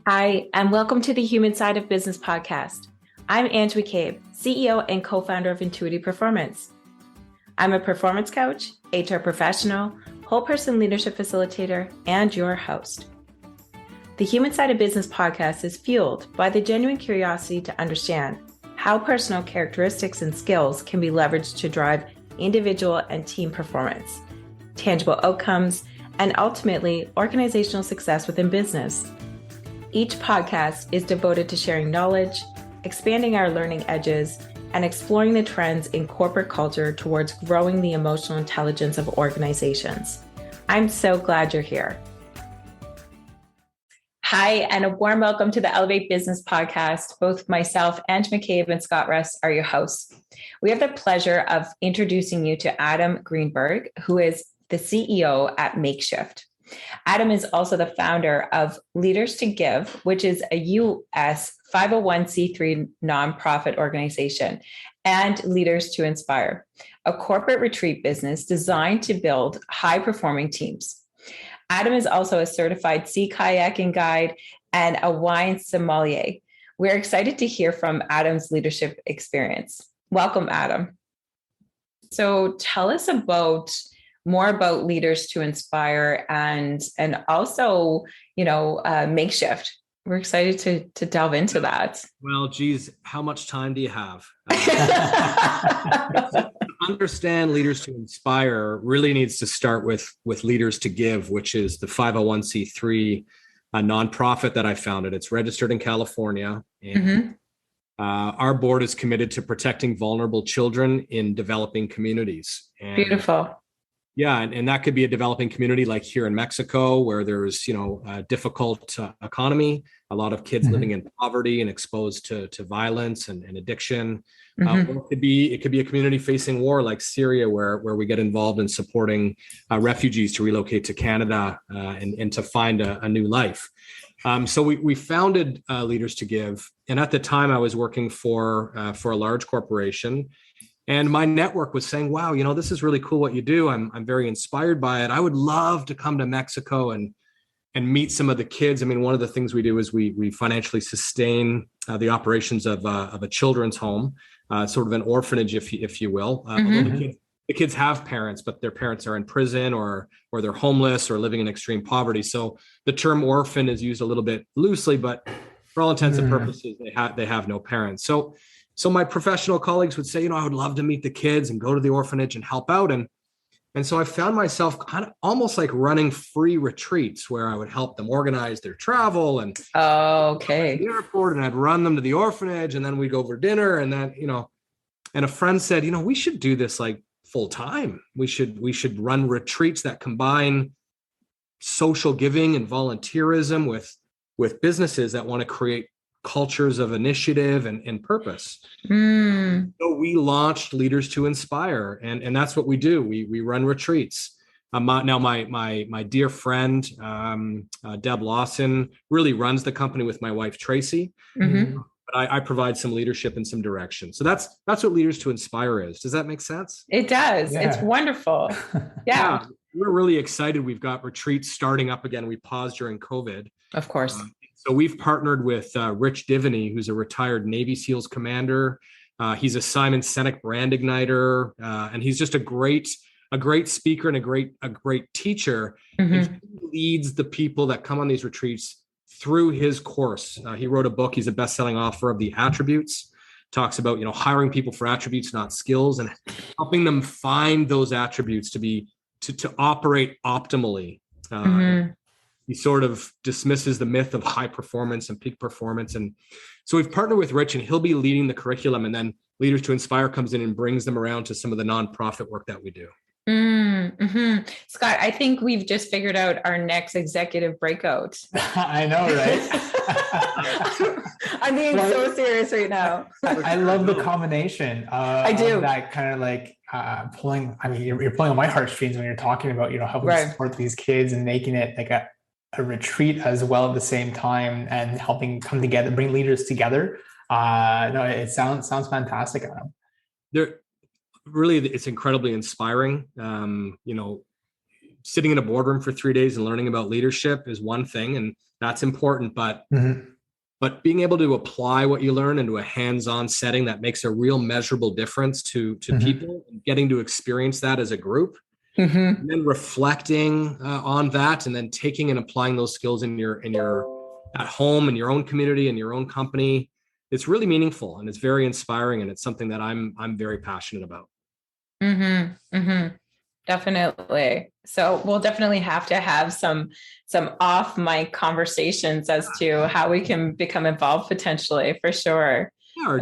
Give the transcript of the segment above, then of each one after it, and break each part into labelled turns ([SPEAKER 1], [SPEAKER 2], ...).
[SPEAKER 1] Hi, and welcome to the Human Side of Business podcast. I'm Ange MacCabe, CEO and co-founder of Intuitive Performance. I'm a performance coach, HR professional, whole person leadership facilitator, and your host. The Human Side of Business podcast is fueled by the genuine curiosity to understand how personal characteristics and skills can be leveraged to drive individual and team performance, tangible outcomes, and ultimately organizational success within business. Each podcast is devoted to sharing knowledge, expanding our learning edges, and exploring the trends in corporate culture towards growing the emotional intelligence of organizations. I'm so glad you're here. Hi, and a warm welcome to the Elevate Business podcast. Both myself, Ange MacCabe, and Scott Russ are your hosts. We have the pleasure of introducing you to Adam Greenberg, who is the CEO at MakeShift. Adam is also the founder of Leaders to Give, which is a U.S. 501c3 nonprofit organization, and Leaders to Inspire, a corporate retreat business designed to build high-performing teams. Adam is also a certified sea kayaking guide and a wine sommelier. We're excited to hear from Adam's leadership experience. Welcome, Adam. So tell us more about Leaders to Inspire and also, MakeShift. We're excited to delve into that.
[SPEAKER 2] Well, geez, how much time do you have? Understand Leaders to Inspire really needs to start with Leaders to Give, which is the 501c3 nonprofit that I founded. It's registered in California. And our board is committed to protecting vulnerable children in developing communities. And
[SPEAKER 1] beautiful.
[SPEAKER 2] Yeah, and that could be a developing community like here in Mexico, where there's a difficult economy, a lot of kids living in poverty and exposed to violence and addiction. Or it could be a community facing war like Syria, where we get involved in supporting refugees to relocate to Canada and to find a new life. So we founded Leaders to Give, and at the time I was working for a large corporation. And my network was saying, wow, this is really cool what you do. I'm very inspired by it. I would love to come to Mexico and meet some of the kids. I mean, one of the things we do is we financially sustain the operations of a children's home, sort of an orphanage, if you will. The kids have parents, but their parents are in prison or they're homeless or living in extreme poverty. So the term orphan is used a little bit loosely, but for all intents and purposes, they have no parents. So my professional colleagues would say, I would love to meet the kids and go to the orphanage and help out. And so I found myself kind of almost like running free retreats where I would help them organize their travel and
[SPEAKER 1] the
[SPEAKER 2] airport, and I'd run them to the orphanage, and then we'd go for dinner. And then, and a friend said, we should do this like full time. We should run retreats that combine social giving and volunteerism with businesses that want to create cultures of initiative and purpose. So we launched Leaders to Inspire, and that's what we do. We run retreats. Now my dear friend Deb Lawson really runs the company with my wife Tracy. But I provide some leadership and some direction. So that's what Leaders to Inspire is. Does that make sense?
[SPEAKER 1] It does. Yeah. It's wonderful. Yeah.
[SPEAKER 2] We're really excited. We've got retreats starting up again. We paused during COVID.
[SPEAKER 1] Of course.
[SPEAKER 2] So we've partnered with Rich Divany, who's a retired Navy SEALs commander. He's a Simon Sinek brand igniter, and he's just a great speaker and a great teacher. And he leads the people that come on these retreats through his course. He wrote a book. He's a best-selling author of The Attributes. Talks about hiring people for attributes, not skills, and helping them find those attributes to operate optimally. He sort of dismisses the myth of high performance and peak performance. And so we've partnered with Rich, and he'll be leading the curriculum. And then Leaders to Inspire comes in and brings them around to some of the nonprofit work that we do.
[SPEAKER 1] Scott, I think we've just figured out our next executive breakout.
[SPEAKER 3] I know, right?
[SPEAKER 1] I'm being so serious right now.
[SPEAKER 3] I love the combination.
[SPEAKER 1] I do.
[SPEAKER 3] That kind of like pulling, you're pulling on my heartstrings when you're talking about, helping support these kids and making it like a retreat as well at the same time, and helping come together, bring leaders together. It sounds fantastic, Adam.
[SPEAKER 2] Really, it's incredibly inspiring. sitting in a boardroom for 3 days and learning about leadership is one thing, and that's important, but being able to apply what you learn into a hands-on setting that makes a real measurable difference to people, and getting to experience that as a group, and then reflecting on that, and then taking and applying those skills in your at home, in your own community, in your own company. It's really meaningful, and it's very inspiring, and it's something that I'm very passionate about.
[SPEAKER 1] Definitely. So we'll definitely have to have some off mic conversations as to how we can become involved potentially, for sure.
[SPEAKER 2] Yeah, or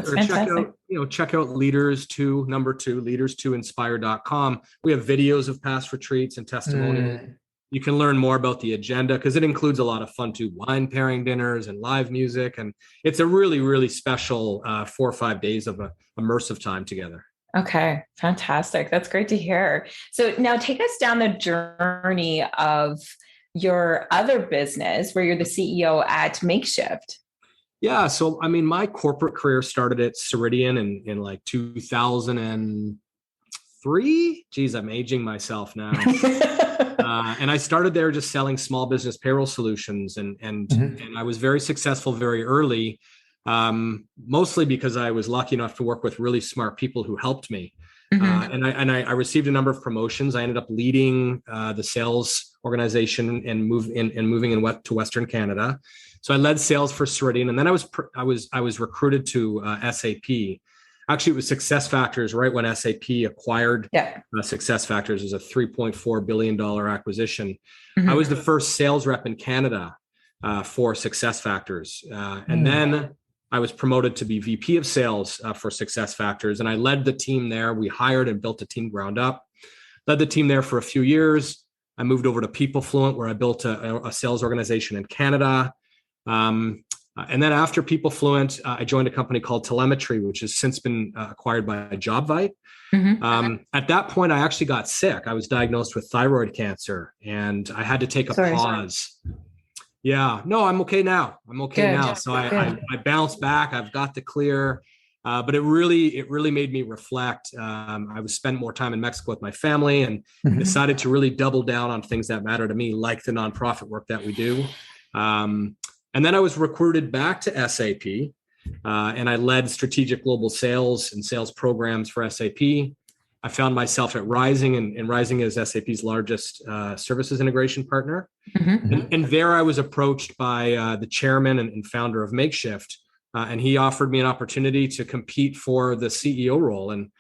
[SPEAKER 2] check out leaders2inspire.com. We have videos of past retreats and testimonials. You can learn more about the agenda, because it includes a lot of fun too, wine pairing dinners and live music. And it's a really, really special 4 or 5 days of immersive time together.
[SPEAKER 1] Okay, fantastic. That's great to hear. So now take us down the journey of your other business where you're the CEO at MakeShift.
[SPEAKER 2] Yeah. So, I mean, my corporate career started at Ceridian in like 2003. Geez, I'm aging myself now. And I started there just selling small business payroll solutions. And I was very successful very early. Mostly because I was lucky enough to work with really smart people who helped me. And I received a number of promotions. I ended up leading the sales organization and moving to Western Canada. So I led sales for Ceridian, and then I was recruited to SAP. Actually, it was SuccessFactors right when SAP acquired SuccessFactors. It was a $3.4 billion acquisition. I was the first sales rep in Canada for SuccessFactors, and then I was promoted to be VP of sales for SuccessFactors, and I led the team there. We hired and built a team ground up, led the team there for a few years. I moved over to PeopleFluent, where I built a sales organization in Canada. And then after PeopleFluent, I joined a company called Telemetry, which has since been acquired by JobVite. At that point, I actually got sick. I was diagnosed with thyroid cancer, and I had to take a pause. Yeah, no, I'm okay now. So I bounced back. I've got the clear, but it really made me reflect. I was spent more time in Mexico with my family, and decided to really double down on things that matter to me, like the nonprofit work that we do. And then I was recruited back to SAP, and I led strategic global sales and sales programs for SAP. I found myself at Rising, and Rising is SAP's largest services integration partner. And there I was approached by the chairman and founder of MakeShift, and he offered me an opportunity to compete for the CEO role. And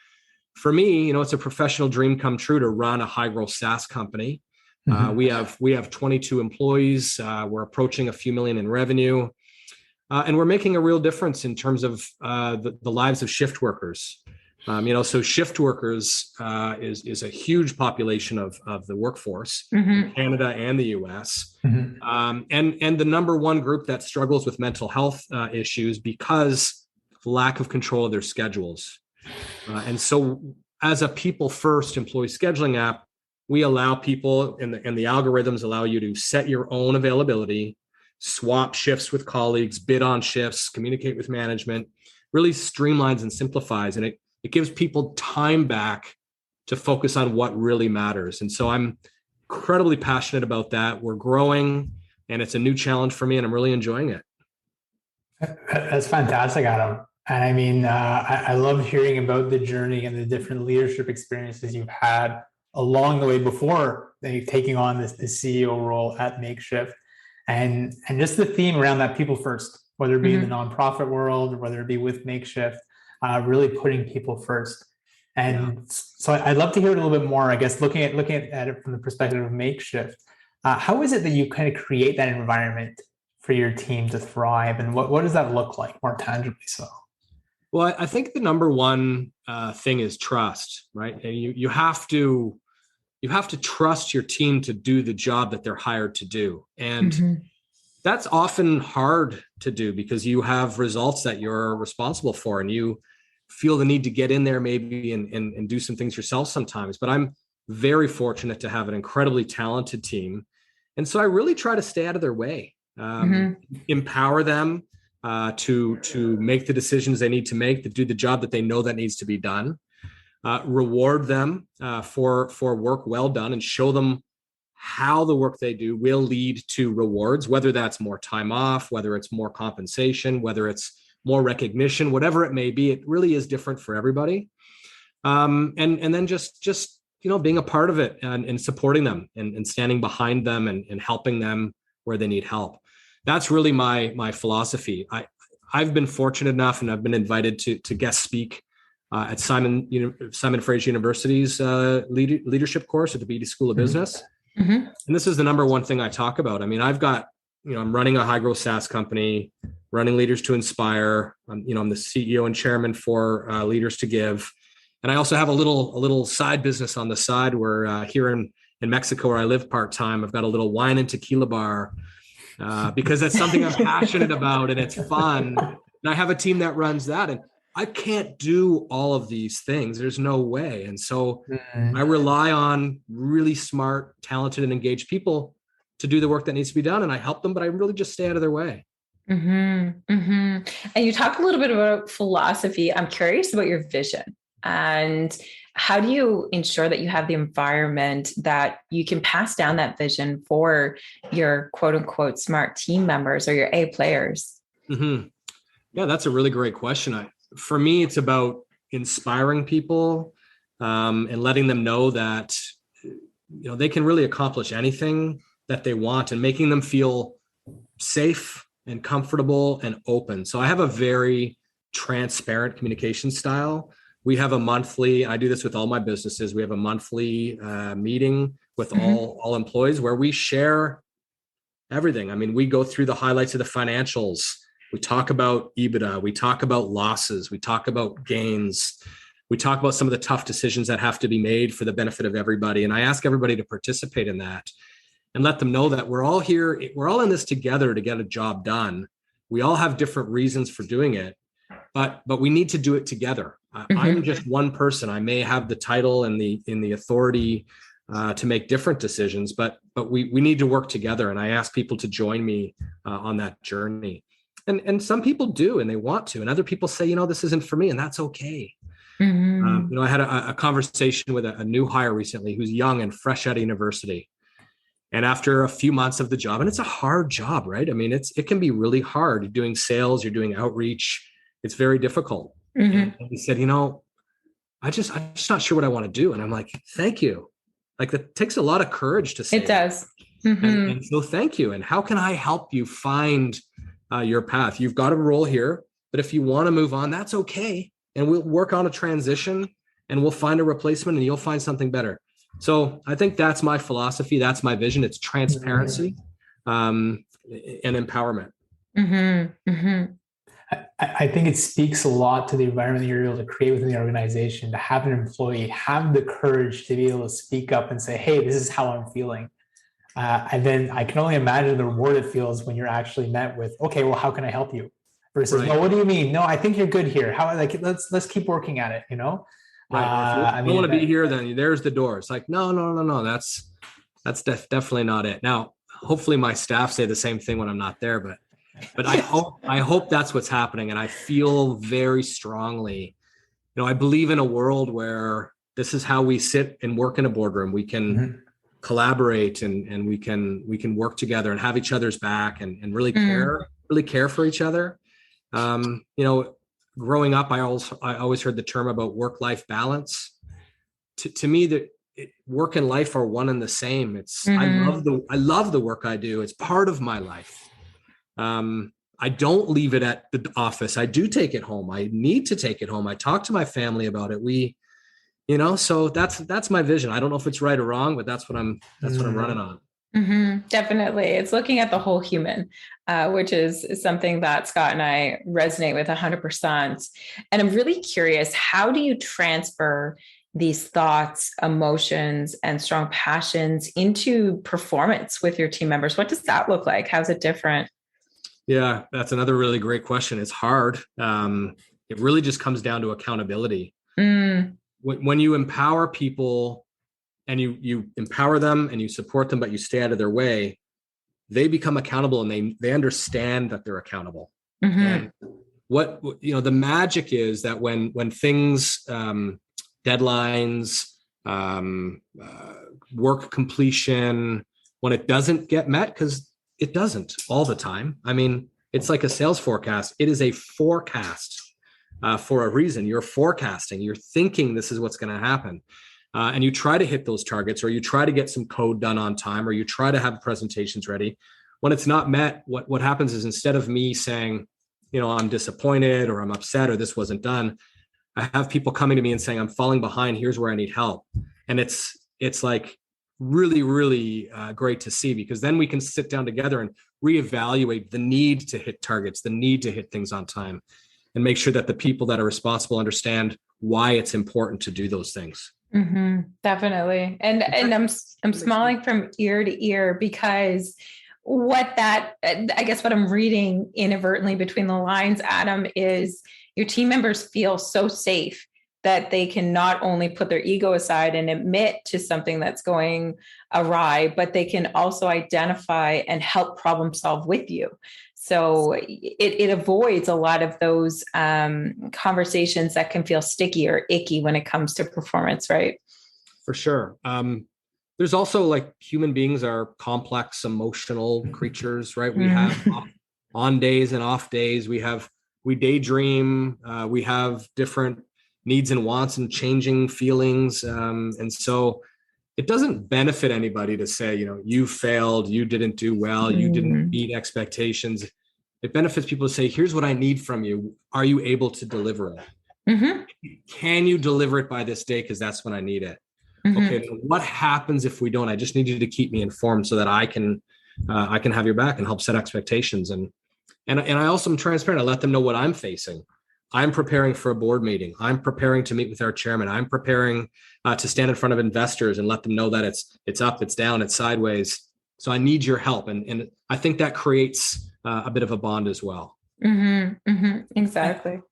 [SPEAKER 2] for me, it's a professional dream come true to run a high growth SaaS company. We have 22 employees. We're approaching a few million in revenue, and we're making a real difference in terms of the lives of shift workers. So shift workers is a huge population of the workforce in Canada and the US, and the number one group that struggles with mental health issues because of lack of control of their schedules. And so, as a people first employee scheduling app, we allow people, and the algorithms allow you to set your own availability, swap shifts with colleagues, bid on shifts, communicate with management, really streamlines and simplifies. And it gives people time back to focus on what really matters. And so I'm incredibly passionate about that. We're growing, and it's a new challenge for me, and I'm really enjoying it.
[SPEAKER 3] That's fantastic, Adam. And I mean, I love hearing about the journey and the different leadership experiences you've had along the way before taking on this CEO role at MakeShift, and just the theme around that people first, whether it be in the nonprofit world or whether it be with MakeShift, really putting people first. And so I'd love to hear it a little bit more, I guess, looking at it from the perspective of MakeShift. How is it that you kind of create that environment for your team to thrive, and what does that look like more tangibly so?
[SPEAKER 2] Well, I think the number one thing is trust, right? And you have to trust your team to do the job that they're hired to do. And that's often hard to do because you have results that you're responsible for, and you feel the need to get in there maybe and do some things yourself sometimes. But I'm very fortunate to have an incredibly talented team. And so I really try to stay out of their way, empower them to make the decisions they need to make, to do the job that they know that needs to be done. Reward them for work well done, and show them how the work they do will lead to rewards, whether that's more time off, whether it's more compensation, whether it's more recognition, whatever it may be. It really is different for everybody. And then just being a part of it and supporting them and standing behind them and helping them where they need help. That's really my philosophy. I've been fortunate enough, and I've been invited to guest speak at Simon Fraser University's leadership course at the BD School of Business. Mm-hmm. And this is the number one thing I talk about. I mean, I've got, I'm running a high growth SaaS company, running Leaders to Inspire. I'm the CEO and chairman for Leaders to Give. And I also have a little side business on the side where here in Mexico, where I live part-time, I've got a little wine and tequila bar because that's something I'm passionate about and it's fun. And I have a team that runs that. And I can't do all of these things. There's no way. And so I rely on really smart, talented, and engaged people to do the work that needs to be done. And I help them, but I really just stay out of their way.
[SPEAKER 1] Mm-hmm. Mm-hmm. And you talk a little bit about philosophy. I'm curious about your vision. And how do you ensure that you have the environment that you can pass down that vision for your quote unquote smart team members or your A players?
[SPEAKER 2] Mm-hmm. Yeah, that's a really great question. For me, it's about inspiring people and letting them know that they can really accomplish anything that they want and making them feel safe and comfortable and open. So I have a very transparent communication style. We have a monthly, I do this with all my businesses. We have a monthly meeting with all employees where we share everything. I mean, we go through the highlights of the financials. We talk about EBITDA. We talk about losses. We talk about gains. We talk about some of the tough decisions that have to be made for the benefit of everybody. And I ask everybody to participate in that and let them know that we're all here. We're all in this together to get a job done. We all have different reasons for doing it, but we need to do it together. I'm just one person. I may have the title and the authority to make different decisions, but we need to work together. And I ask people to join me on that journey. And some people do, and they want to, and other people say, this isn't for me, and that's okay. Mm-hmm. I had a conversation with a new hire recently who's young and fresh out of university. And after a few months of the job, and it's a hard job, right? I mean, it can be really hard. You're doing sales, you're doing outreach. It's very difficult. Mm-hmm. And he said, I'm just not sure what I want to do. And I'm like, thank you. Like, that takes a lot of courage to say.
[SPEAKER 1] It does. Mm-hmm.
[SPEAKER 2] And so thank you. And how can I help you find your path? You've got a role here, but if you want to move on, that's okay. And we'll work on a transition and we'll find a replacement and you'll find something better. So I think that's my philosophy. That's my vision. It's transparency and empowerment.
[SPEAKER 3] Mm-hmm. Mm-hmm. I think it speaks a lot to the environment that you're able to create within the organization, to have an employee have the courage to be able to speak up and say, hey, this is how I'm feeling. And then I can only imagine the reward it feels when you're actually met with, okay, well, how can I help you? Versus, right. No, what do you mean? No, I think you're good here. Let's keep working at it,
[SPEAKER 2] Right. If you don't want to be here, then there's the door. It's like, no. That's definitely not it. Now, hopefully my staff say the same thing when I'm not there, but I hope that's what's happening. And I feel very strongly, I believe in a world where this is how we sit and work in a boardroom. We can collaborate and we can work together and have each other's back and really care for each other. Growing up, I always heard the term about work-life balance. To me, that work and life are one and the same. I love the work I do. It's part of my life. I don't leave it at the office. I do take it home. I need to take it home. I talk to my family about it. So that's my vision. I don't know if it's right or wrong, but that's what I'm running on.
[SPEAKER 1] Mm-hmm, definitely. It's looking at the whole human, which is something that Scott and I resonate with 100%. And I'm really curious, how do you transfer these thoughts, emotions, and strong passions into performance with your team members? What does that look like? How's it different?
[SPEAKER 2] Yeah, that's another really great question. It's hard. It really just comes down to accountability. When you empower people and you empower them and you support them, but you stay out of their way, they become accountable and they understand that they're accountable. Mm-hmm. And what, the magic is that when things, deadlines, work completion, when it doesn't get met, because it doesn't all the time. I mean, it's like a sales forecast. It is a forecast for a reason. You're forecasting, you're thinking this is what's going to happen. And you try to hit those targets, or you try to get some code done on time, or you try to have presentations ready. When it's not met, what happens is, instead of me saying, I'm disappointed or I'm upset or this wasn't done, I have people coming to me and saying, I'm falling behind. Here's where I need help. And it's like really, really great to see, because then we can sit down together and reevaluate the need to hit targets, the need to hit things on time, and make sure that the people that are responsible understand why it's important to do those things.
[SPEAKER 1] Mm-hmm, definitely. And I'm smiling from ear to ear, because what I'm reading inadvertently between the lines, Adam, is your team members feel so safe that they can not only put their ego aside and admit to something that's going awry, but they can also identify and help problem solve with you. So it avoids a lot of those conversations that can feel sticky or icky when it comes to performance, right?
[SPEAKER 2] For sure. There's also, like, human beings are complex, emotional creatures, right? We have on days and off days. We daydream. We have different needs and wants and changing feelings. And so it doesn't benefit anybody to say, you failed, you didn't do well, you didn't meet expectations. It benefits people to say, here's what I need from you. Are you able to deliver it? Mm-hmm. Can you deliver it by this day? Because that's when I need it. Mm-hmm. Okay, what happens if we don't? I just need you to keep me informed so that I can have your back and help set expectations. And I also am transparent. I let them know what I'm facing. I'm preparing for a board meeting. I'm preparing to meet with our chairman. I'm preparing to stand in front of investors and let them know that it's up, it's down, it's sideways. So I need your help. And I think that creates a bit of a bond as well.
[SPEAKER 1] Mm-hmm, mm-hmm, exactly.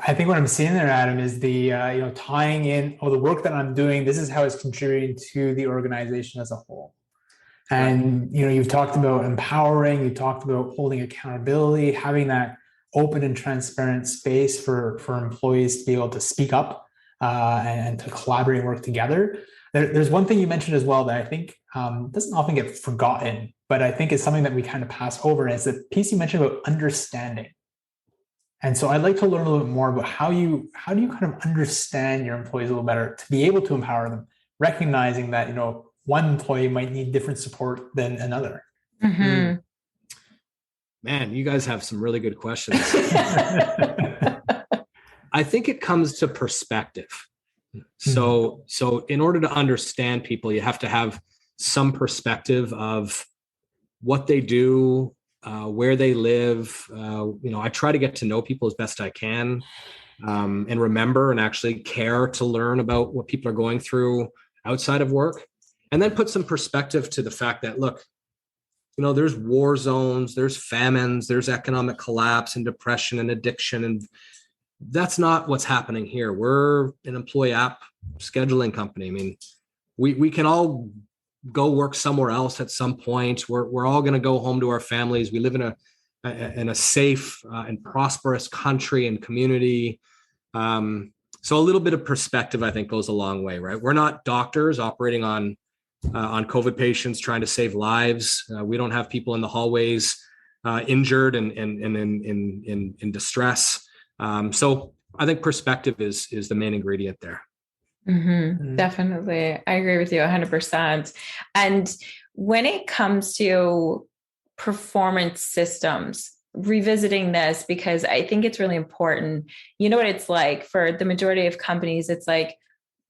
[SPEAKER 3] I think what I'm seeing there, Adam, is the tying in, the work that I'm doing, this is how it's contributing to the organization as a whole. And you've talked about empowering, you talked about holding accountability, having that open and transparent space for employees to be able to speak up and to collaborate and work together. There's one thing you mentioned as well that I think doesn't often get forgotten, but I think is something that we kind of pass over. And it's the piece you mentioned about understanding. And so I'd like to learn a little bit more about how do you kind of understand your employees a little better to be able to empower them, recognizing that, one employee might need different support than another.
[SPEAKER 1] Mm-hmm.
[SPEAKER 2] Man, you guys have some really good questions. I think it comes to perspective. So in order to understand people, you have to have some perspective of what they do, where they live. I try to get to know people as best I can, and remember and actually care to learn about what people are going through outside of work, and then put some perspective to the fact that, look, there's war zones, there's famines, there's economic collapse and depression and addiction. And that's not what's happening here. We're an employee app scheduling company. I mean, we can all go work somewhere else at some point. We're all going to go home to our families. We live in a safe and prosperous country and community. So a little bit of perspective, I think, goes a long way, right? We're not doctors operating on COVID patients trying to save lives. We don't have people in the hallways injured and in distress. So I think perspective is the main ingredient there.
[SPEAKER 1] Mm-hmm. Definitely. I agree with you 100%. And when it comes to performance systems, revisiting this, because I think it's really important. You know what it's like for the majority of companies, it's like,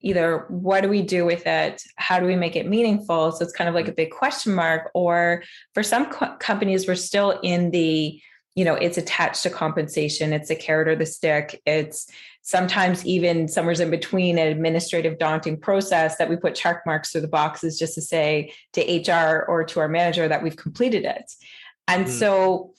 [SPEAKER 1] either what do we do with it? How do we make it meaningful? So it's kind of like a big question mark. Or for some companies, we're still in the, it's attached to compensation. It's a carrot or the stick. It's sometimes even somewhere in between, an administrative daunting process that we put check marks through the boxes just to say to HR or to our manager that we've completed it. And so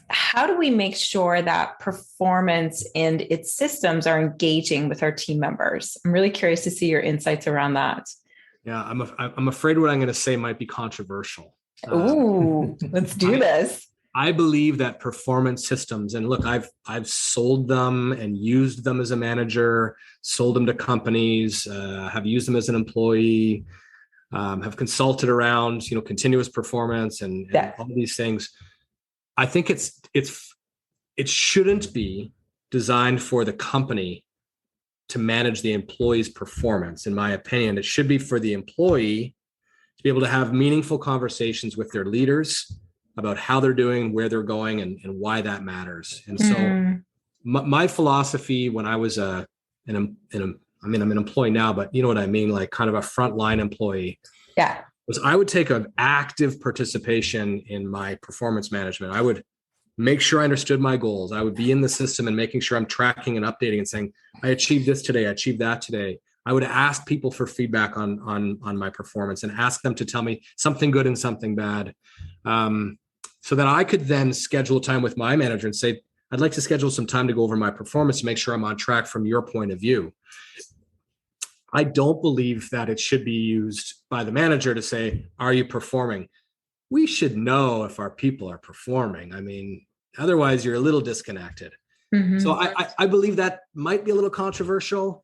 [SPEAKER 1] how do we make sure that performance and its systems are engaging with our team members? I'm really curious to see your insights around that.
[SPEAKER 2] Yeah, I'm afraid what I'm going to say might be controversial.
[SPEAKER 1] Ooh, let's do this.
[SPEAKER 2] I believe that performance systems, and look, I've sold them and used them as a manager, sold them to companies, have used them as an employee. have consulted around, continuous performance and all these things. I think it shouldn't be designed for the company to manage the employee's performance. In my opinion, it should be for the employee to be able to have meaningful conversations with their leaders about how they're doing, where they're going, and why that matters. And so my philosophy when I was I'm an employee now, but you know what I mean, like kind of a frontline employee.
[SPEAKER 1] Yeah.
[SPEAKER 2] Was I would take an active participation in my performance management. I would make sure I understood my goals. I would be in the system and making sure I'm tracking and updating and saying, I achieved this today, I achieved that today. I would ask people for feedback on my performance and ask them to tell me something good and something bad. So that I could then schedule time with my manager and say, I'd like to schedule some time to go over my performance to make sure I'm on track from your point of view. I don't believe that it should be used by the manager to say, are you performing? We should know if our people are performing. I mean, otherwise you're a little disconnected. Mm-hmm. So I believe that might be a little controversial,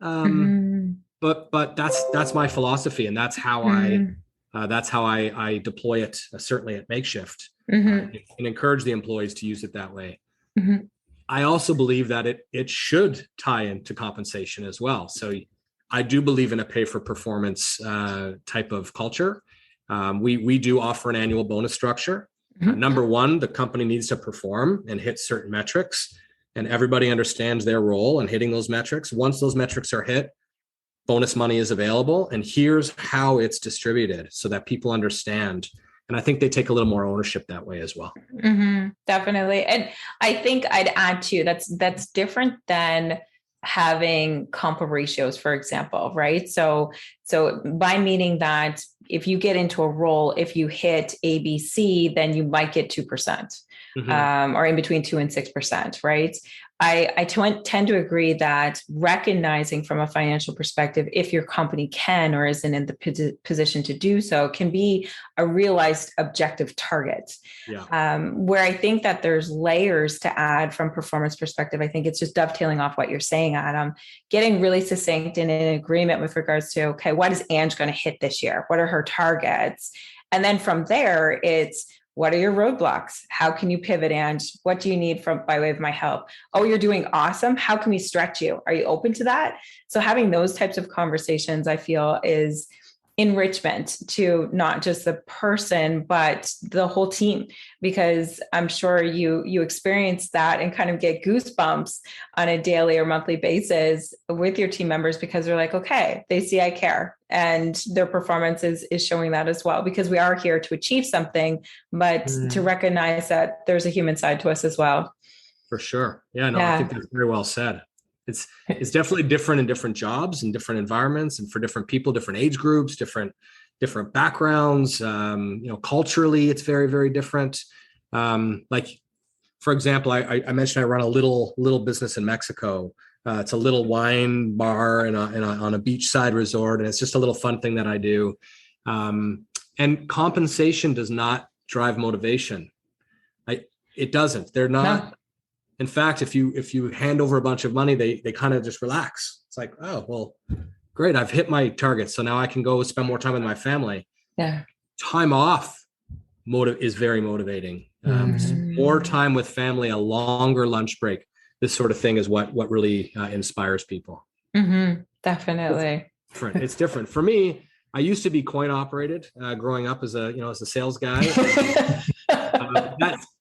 [SPEAKER 2] but that's my philosophy, and that's how I deploy it. Certainly at MakeShift, and encourage the employees to use it that way. Mm-hmm. I also believe that it should tie into compensation as well. So I do believe in a pay for performance type of culture. We do offer an annual bonus structure. Mm-hmm. Number one, the company needs to perform and hit certain metrics, and everybody understands their role in hitting those metrics. Once those metrics are hit, bonus money is available, and here's how it's distributed so that people understand. And I think they take a little more ownership that way as well.
[SPEAKER 1] Mm-hmm, definitely. And I think I'd add too, that's different than having comp ratios, for example, right? So by meaning that if you get into a role, if you hit ABC, then you might get 2%, or in between 2 and 6%, right? I tend to agree that recognizing from a financial perspective, if your company can or isn't in the position to do so, can be a realized objective target. Yeah. Where I think that there's layers to add from performance perspective. I think it's just dovetailing off what you're saying, Adam, getting really succinct and in agreement with regards to, okay, what is Ange going to hit this year? What are her targets? And then from there, it's, what are your roadblocks? How can you pivot? And what do you need by way of my help? Oh, you're doing awesome. How can we stretch you? Are you open to that? So having those types of conversations, I feel, is enrichment to not just the person, but the whole team, because I'm sure you experience that and kind of get goosebumps on a daily or monthly basis with your team members, because they're like, okay, they see I care, and their performance is showing that as well, because we are here to achieve something, but to recognize that there's a human side to us as well.
[SPEAKER 2] For sure. Yeah, no, I think that's very well said. It's definitely different in different jobs and different environments, and for different people, different age groups, different backgrounds. Culturally, it's very, very different. Like, for example, I mentioned I run a little business in Mexico. It's a little wine bar on a beachside resort, and it's just a little fun thing that I do. And compensation does not drive motivation. It doesn't. They're not. No. In fact, if you hand over a bunch of money, they kind of just relax. It's like, oh, well, great. I've hit my target. So now I can go spend more time with my family. Yeah. Time off is very motivating. More time with family, a longer lunch break. This sort of thing is what really inspires people.
[SPEAKER 1] Definitely.
[SPEAKER 2] It's different. For me, I used to be coin operated growing up as a sales guy.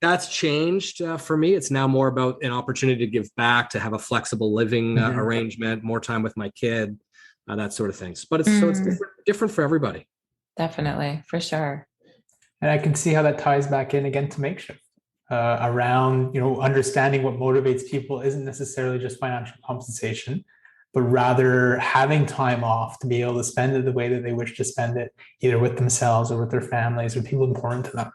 [SPEAKER 2] That's changed for me. It's now more about an opportunity to give back, to have a flexible living arrangement, more time with my kid, that sort of things. But it's different for everybody.
[SPEAKER 1] Definitely, for sure.
[SPEAKER 3] And I can see how that ties back in again to MakeShift around, understanding what motivates people isn't necessarily just financial compensation, but rather having time off to be able to spend it the way that they wish to spend it, either with themselves or with their families or people important to them.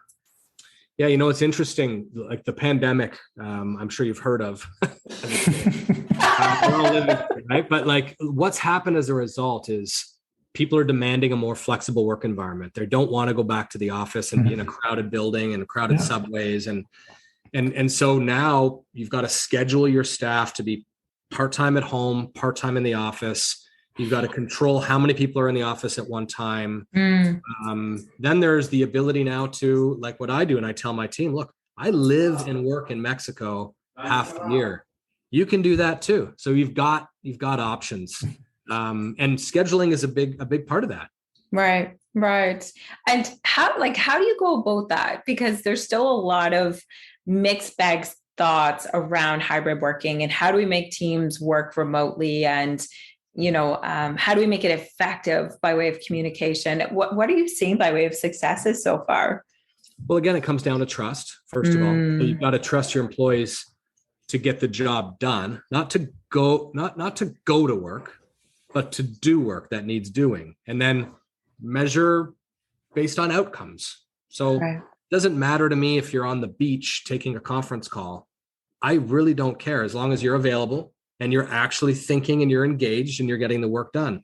[SPEAKER 2] Yeah, it's interesting, like the pandemic, I'm sure you've heard of. We're all living, right? But like what's happened as a result is people are demanding a more flexible work environment. They don't want to go back to the office and be in a crowded building and crowded subways. And so now you've got to schedule your staff to be part-time at home, part-time in the office. You've got to control how many people are in the office at one time.
[SPEAKER 1] Mm.
[SPEAKER 2] Then there's the ability now to, like what I do, and I tell my team, look, I live and work in Mexico half the year. You can do that too. So you've got options. And scheduling is a big part of that.
[SPEAKER 1] Right. Right. And how do you go about that? Because there's still a lot of mixed bag thoughts around hybrid working, and how do we make teams work remotely, and how do we make it effective by way of communication? What are you seeing by way of successes so far?
[SPEAKER 2] Well, again, it comes down to trust. First of all, so you've got to trust your employees to get the job done, not to go to work, but to do work that needs doing, and then measure based on outcomes. So it doesn't matter to me if you're on the beach taking a conference call. I really don't care, as long as you're available and you're actually thinking and you're engaged and you're getting the work done.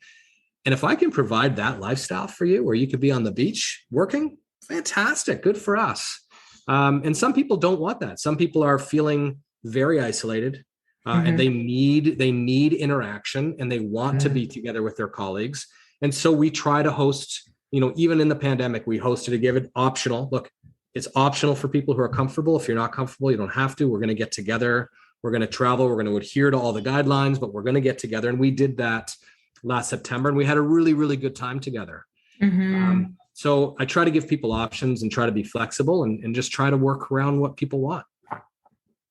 [SPEAKER 2] And if I can provide that lifestyle for you, where you could be on the beach working, fantastic, good for us. And some people don't want that. Some people are feeling very isolated, and they need interaction, and they want to be together with their colleagues. And so we try to host, even in the pandemic, we hosted to give it optional. Look, it's optional for people who are comfortable. If you're not comfortable, you don't have to. We're going to get together. We're going to travel. We're going to adhere to all the guidelines, but we're going to get together. And we did that last September, and we had a really, really good time together. So I try to give people options and try to be flexible and just try to work around what people want.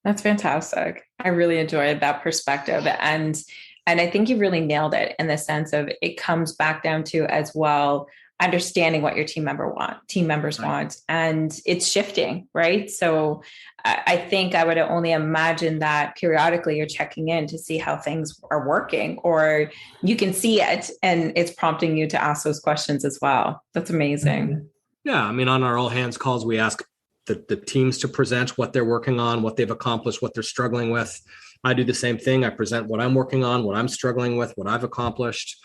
[SPEAKER 1] That's fantastic. I really enjoyed that perspective. And I think you really nailed it, in the sense of it comes back down to, as well, understanding what your team members want, and it's shifting, right? So I think I would only imagine that periodically you're checking in to see how things are working, or you can see it and it's prompting you to ask those questions as well. That's amazing.
[SPEAKER 2] Yeah. I mean, on our all hands calls, we ask the teams to present what they're working on, what they've accomplished, what they're struggling with. I do the same thing. I present what I'm working on, what I'm struggling with, what I've accomplished.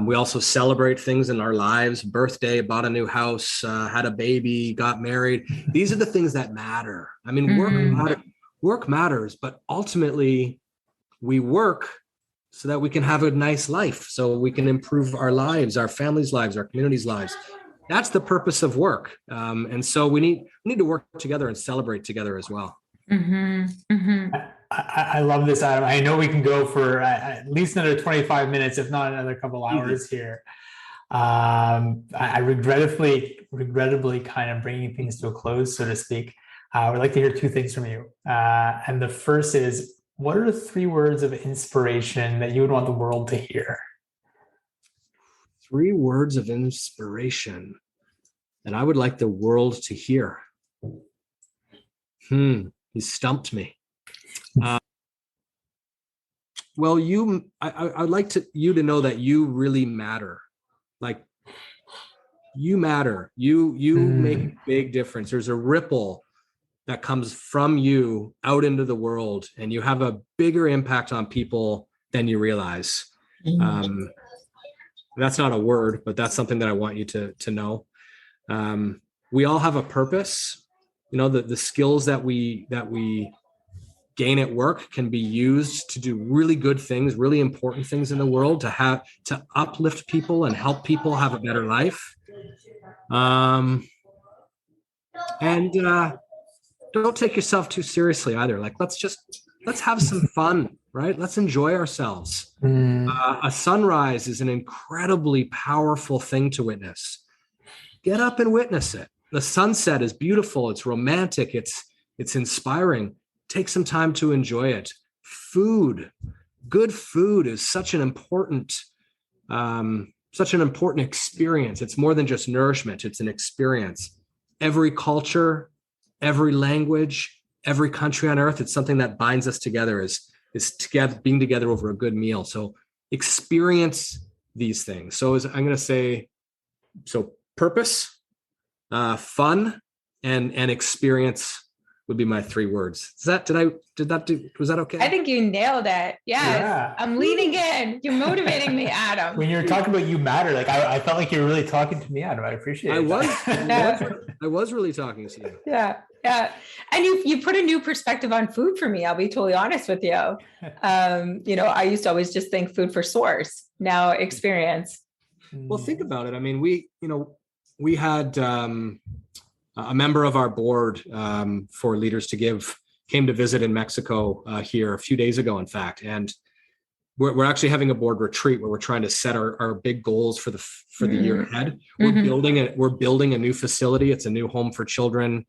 [SPEAKER 2] We also celebrate things in our lives: birthday, bought a new house, had a baby, got married. These are the things that matter. I mean, work matters, but ultimately we work so that we can have a nice life, so we can improve our lives, our families' lives, our communities' lives. That's the purpose of work. And so we need to work together and celebrate together as well.
[SPEAKER 3] I love this, Adam. I know we can go for at least another 25 minutes, if not another couple hours here. I regrettably kind of bringing things to a close, so to speak. I would like to hear two things from you. And the first is, what are the 3 words of inspiration that you would want the world to hear?
[SPEAKER 2] 3 words of inspiration that I would like the world to hear. You stumped me. Well, I'd like you to know that you really matter. Like, you matter. You make a big difference. There's a ripple that comes from you out into the world, and you have a bigger impact on people than you realize. That's not a word, but that's something that I want you to know. We all have a purpose. The skills that we gain at work can be used to do really good things, really important things in the world, to uplift people and help people have a better life. And don't take yourself too seriously either. Like, let's have some fun, right? Let's enjoy ourselves. A sunrise is an incredibly powerful thing to witness. Get up and witness it. The sunset is beautiful. It's romantic. It's inspiring. Take some time to enjoy it. Good food is such an important experience. It's more than just nourishment. It's an experience. Every culture, every language, every country on earth, it's something that binds us together, is together, being together over a good meal. So experience these things. So I'm going to say, purpose, fun, and experience would be my 3 words. Was that okay?
[SPEAKER 1] I think you nailed it. Yeah. I'm leaning in. You're motivating me, Adam.
[SPEAKER 3] When you're talking about you matter, like I felt like you were really talking to me, Adam. I appreciate it.
[SPEAKER 2] I was really talking to you.
[SPEAKER 1] Yeah. Yeah. And you put a new perspective on food for me. I'll be totally honest with you. I used to always just think food for source, now experience.
[SPEAKER 2] Well, think about it. I mean, we had a member of our board for Leaders to Give came to visit in Mexico here a few days ago, in fact. And we're actually having a board retreat where we're trying to set our big goals for the year ahead. We're building a new facility. It's a new home for children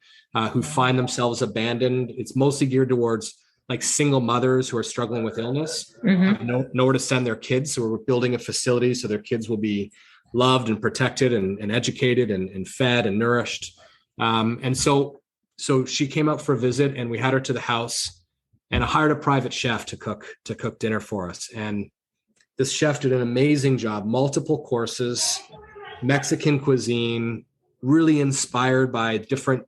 [SPEAKER 2] who find themselves abandoned. It's mostly geared towards like single mothers who are struggling with illness, have nowhere to send their kids. So we're building a facility so their kids will be loved and protected and educated and fed and nourished. And so she came out for a visit, and we had her to the house. And I hired a private chef to cook dinner for us. And this chef did an amazing job, multiple courses, Mexican cuisine, really inspired by different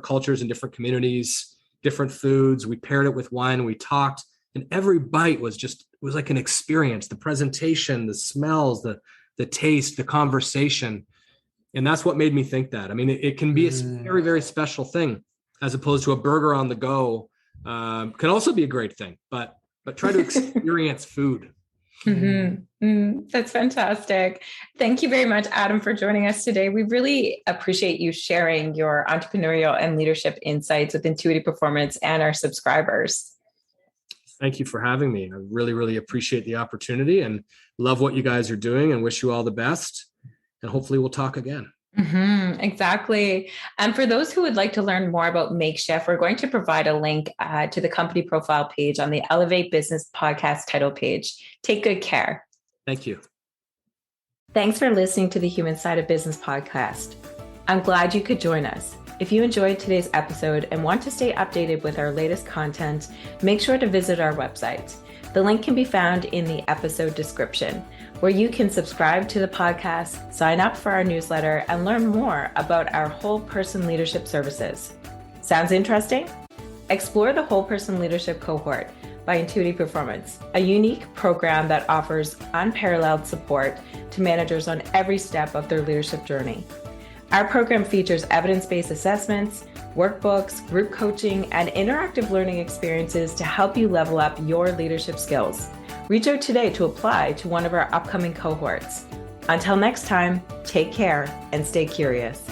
[SPEAKER 2] cultures and different communities, different foods. We paired it with wine, and we talked, and every bite was like an experience. The presentation, the smells, the taste, the conversation. And that's what made me think that. I mean, it can be a very, very special thing, as opposed to a burger on the go. Can also be a great thing, but try to experience food.
[SPEAKER 1] That's fantastic. Thank you very much, Adam, for joining us today. We really appreciate you sharing your entrepreneurial and leadership insights with Intuitive Performance and our subscribers.
[SPEAKER 2] Thank you for having me. I really, really appreciate the opportunity and love what you guys are doing, and wish you all the best. And hopefully we'll talk again.
[SPEAKER 1] Exactly. And for those who would like to learn more about MakeShift, we're going to provide a link to the company profile page on the Elevate Business Podcast title page. Take good care.
[SPEAKER 2] Thank you.
[SPEAKER 1] Thanks for listening to the Human Side of Business podcast. I'm glad you could join us. If you enjoyed today's episode and want to stay updated with our latest content, make sure to visit our website. The link can be found in the episode description, where you can subscribe to the podcast, sign up for our newsletter, and learn more about our whole person leadership services. Sounds interesting? Explore the Whole Person Leadership Cohort by Intuitive Performance, a unique program that offers unparalleled support to managers on every step of their leadership journey. Our program features evidence-based assessments, workbooks, group coaching, and interactive learning experiences to help you level up your leadership skills. Reach out today to apply to one of our upcoming cohorts. Until next time, take care and stay curious.